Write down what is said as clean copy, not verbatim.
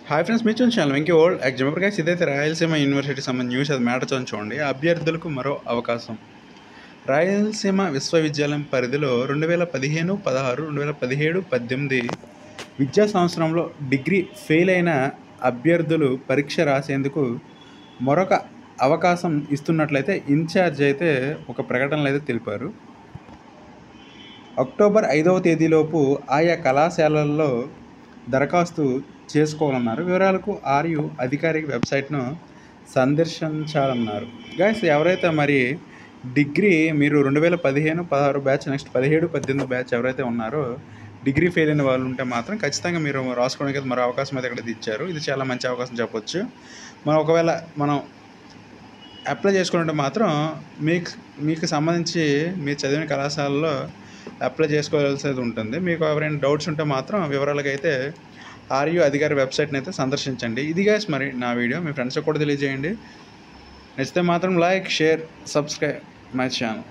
Hi friends, మీరు చూసిన channel Venky world exam Prakash. ఇదైతే రాయలసీమ యూనివర్సిటీకి సంబంధించిన న్యూస్. అది మ్యాటర్ చూడండి. అభ్యర్థులకు మరో అవకాశం. రాయలసీమ విశ్వవిద్యాలయం పరిధిలో 2015-16, 2017-18 విద్యా సంవత్సరంలో డిగ్రీ ఫెయిల్ అయిన అభ్యర్థులు పరీక్ష రాసేందుకు మరొక అవకాశం ఇస్తున్నట్లయితే ఇన్ఛార్జ్ అయితే ఒక ప్రకటనలు అయితే తెలిపారు. అక్టోబర్ 5వ తేదీలోపు ఆయా కళాశాలల్లో దరఖాస్తు చేసుకోవాలన్నారు. వివరాలకు ఆర్యు అధికారిక వెబ్సైట్ను సందర్శించాలన్నారు. గైస్, ఎవరైతే మరి డిగ్రీ మీరు 2015-16 బ్యాచ్, నెక్స్ట్ 17-18 బ్యాచ్ ఎవరైతే ఉన్నారో డిగ్రీ ఫెయిల్ అయిన వాళ్ళు ఉంటే మాత్రం ఖచ్చితంగా మీరు రాసుకోవడానికి అయితే మరో అవకాశం అయితే ఇక్కడ ఇచ్చారు. ఇది చాలా మంచి అవకాశం చెప్పొచ్చు. ఒకవేళ మనం అప్లై చేసుకుంటే మాత్రం మీకు సంబంధించి మీరు చదివిన కళాశాలలో అప్లై చేసుకోవాల్సి ఉంటుంది. మీకు ఎవరైనా డౌట్స్ ఉంటే మాత్రం వివరాలకైతే ఆర్యు అధికారి వెబ్సైట్ని అయితే సందర్శించండి. ఇది గైస్ మరి నా వీడియో మీ ఫ్రెండ్స్కి కూడా తెలియజేయండి. నచ్చితే మాత్రం like, share, subscribe my channel.